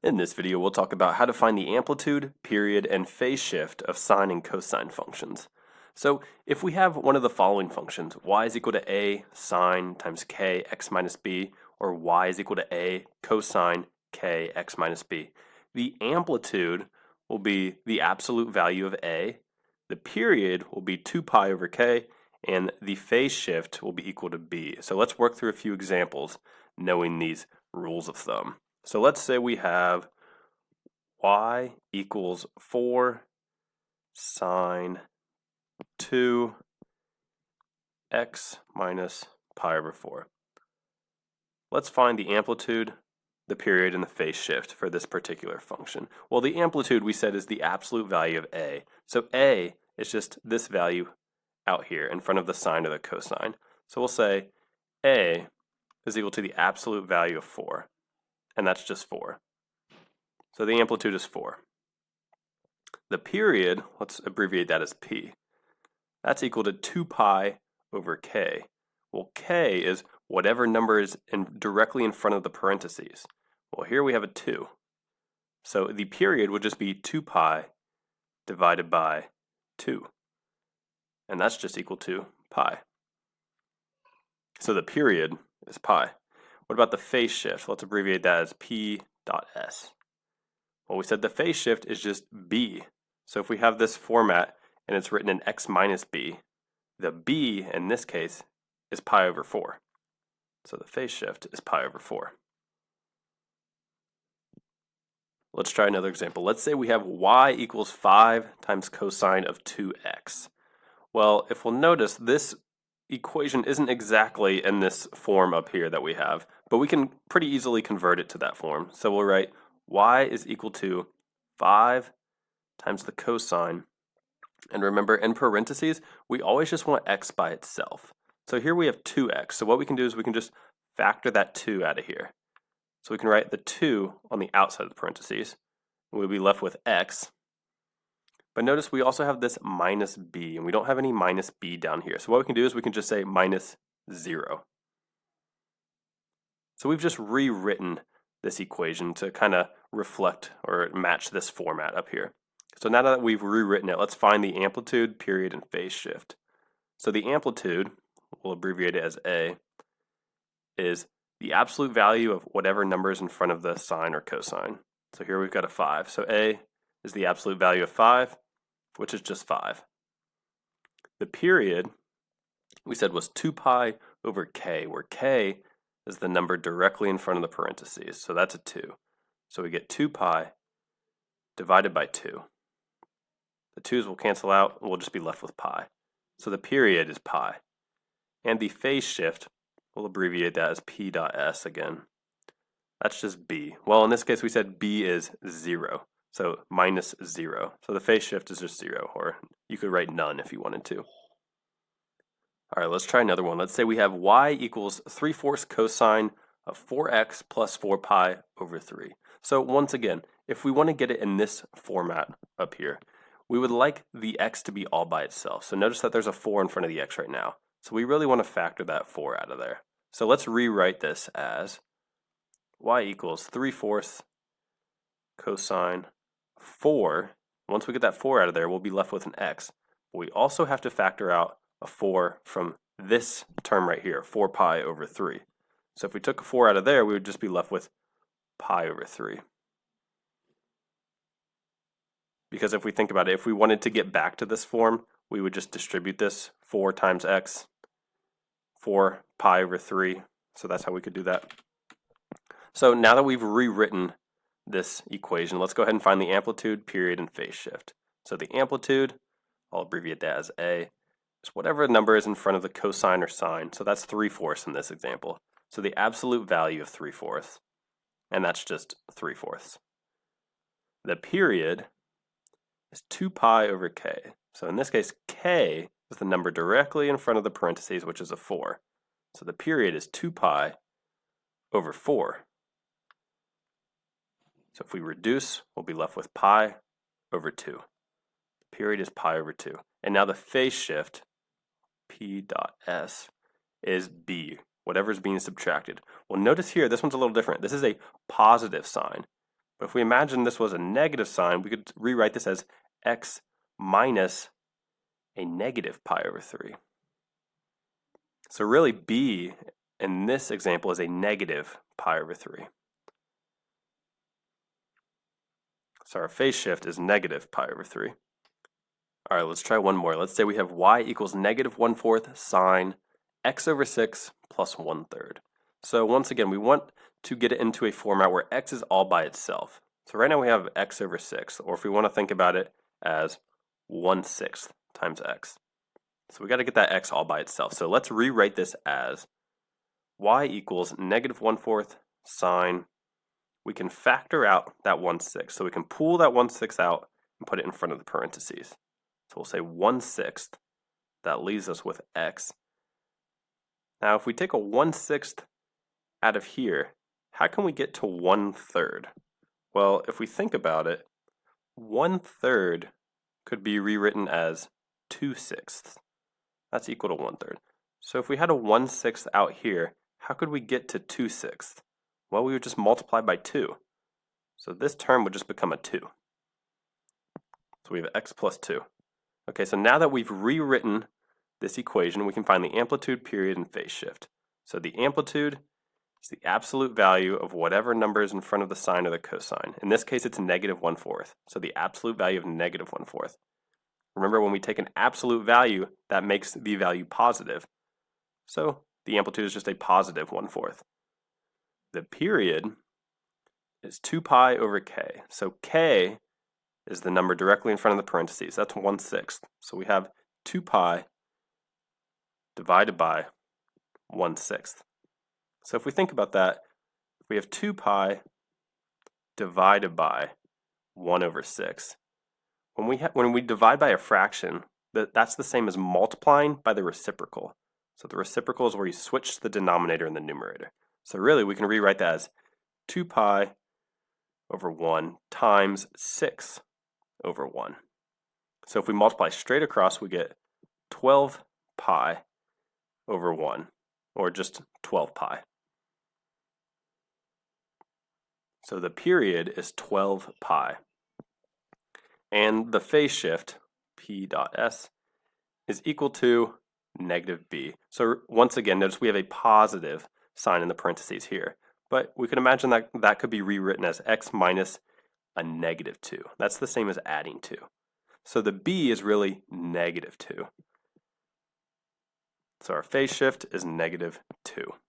In this video, we'll talk about how to find the amplitude, period, and phase shift of sine and cosine functions. So if we have one of the following functions, y is equal to a sine times k x minus b, or y is equal to a cosine k x minus b, the amplitude will be the absolute value of a, the period will be 2 pi over k, and the phase shift will be equal to b. So let's work through a few examples knowing these rules of thumb. So let's say we have y equals 4 sine 2 x minus pi over 4. Let's find the amplitude, the period, and the phase shift for this particular function. Well, the amplitude we said is the absolute value of a. So a is just this value out here in front of the sine or the cosine. So we'll say a is equal to the absolute value of 4, and that's just 4. So the amplitude is 4. The period, let's abbreviate that as p. That's equal to 2 pi over k. Well, k is whatever number is directly in front of the parentheses. Well, here we have a 2. So the period would just be 2 pi divided by 2. And that's just equal to pi. So the period is pi. What about the phase shift? Let's abbreviate that as p dot s. Well, we said the phase shift is just b. So if we have this format and it's written in x minus b, the b in this case is pi over 4. So the phase shift is pi over 4. Let's try another example. Let's say we have y equals 5 times cosine of 2x. Well, if we'll notice, this equation isn't exactly in this form up here that we have, but we can pretty easily convert it to that form. So we'll write y is equal to 5 times the cosine. And remember, in parentheses, we always just want x by itself. So here we have 2x. So what we can do is we can just factor that 2 out of here. So we can write the 2 on the outside of the parentheses. And we'll be left with x. But notice we also have this minus b, and we don't have any minus b down here. So what we can do is we can just say minus 0. So we've just rewritten this equation to kind of reflect or match this format up here. So now that we've rewritten it, let's find the amplitude, period, and phase shift. So the amplitude, we'll abbreviate it as a, is the absolute value of whatever number is in front of the sine or cosine. So here we've got a 5. So a is the absolute value of 5, which is just 5. The period, we said, was 2 pi over k, where k is the number directly in front of the parentheses. So that's a 2. So we get 2 pi divided by 2. The 2's will cancel out, and we'll just be left with pi. So the period is pi. And the phase shift, we'll abbreviate that as p dot s again. That's just b. Well, in this case, we said b is 0. So minus 0. So the phase shift is just 0, or you could write none if you wanted to. All right, let's try another one. Let's say we have y equals 3/4 cosine of 4x plus 4 pi over 3. So once again, if we want to get it in this format up here, we would like the x to be all by itself. So notice that there's a 4 in front of the x right now. So we really want to factor that 4 out of there. So let's rewrite this as y equals 3/4 cosine 4. Once we get that 4 out of there, we'll be left with an x. But we also have to factor out a 4 from this term right here, 4 pi over 3. So if we took a 4 out of there, we would just be left with pi over 3. Because if we think about it, if we wanted to get back to this form, we would just distribute this 4 times x, 4 pi over 3. So that's how we could do that. So now that we've rewritten this equation, let's go ahead and find the amplitude, period, and phase shift. So the amplitude, I'll abbreviate that as a, is whatever number is in front of the cosine or sine. So that's 3/4 in this example. So the absolute value of 3/4, and that's just 3/4. The period is 2 pi over k. So in this case, k is the number directly in front of the parentheses, which is a 4. So the period is 2 pi over 4. So if we reduce, we'll be left with pi over 2. The period is pi over 2. And now the phase shift, p dot s, is b, whatever is being subtracted. Well, notice here, this one's a little different. This is a positive sign. But if we imagine this was a negative sign, we could rewrite this as x minus a negative pi over 3. So really b in this example is a negative pi over 3. So our phase shift is negative pi over 3. All right, let's try one more. Let's say we have y equals negative 1/4 sine x over 6 plus 1/3. So once again, we want to get it into a format where x is all by itself. So right now we have x over 6, or if we want to think about it as 1/6 times x. So we got to get that x all by itself. So let's rewrite this as y equals negative 1/4 sine. We can factor out that 1/6. So we can pull that 1/6 out and put it in front of the parentheses. So we'll say 1/6. That leaves us with x. Now if we take a 1/6 out of here, how can we get to 1/3? Well, if we think about it, 1/3 could be rewritten as 2/6. That's equal to 1/3. So if we had a 1/6 out here, how could we get to 2/6? Well, we would just multiply by 2. So this term would just become a 2. So we have x plus 2. Okay, so now that we've rewritten this equation, we can find the amplitude, period, and phase shift. So the amplitude is the absolute value of whatever number is in front of the sine or the cosine. In this case, it's negative 1/4. So the absolute value of negative 1/4. Remember, when we take an absolute value, that makes the value positive. So the amplitude is just a positive 1/4. The period is 2 pi over k. So k is the number directly in front of the parentheses. That's 1/6. So we have 2 pi divided by 1/6. So if we think about that, we have 2 pi divided by 1/6. When we divide by a fraction, that's the same as multiplying by the reciprocal. So the reciprocal is where you switch the denominator and the numerator. So really we can rewrite that as 2 pi over 1 times 6 over 1. So if we multiply straight across, we get 12 pi over 1, or just 12 pi. So the period is 12 pi. And the phase shift, p dot s, is equal to negative b. So once again, notice we have a positive sign in the parentheses here. But we can imagine that that could be rewritten as x minus a negative 2. That's the same as adding 2. So the b is really negative 2. So our phase shift is negative 2.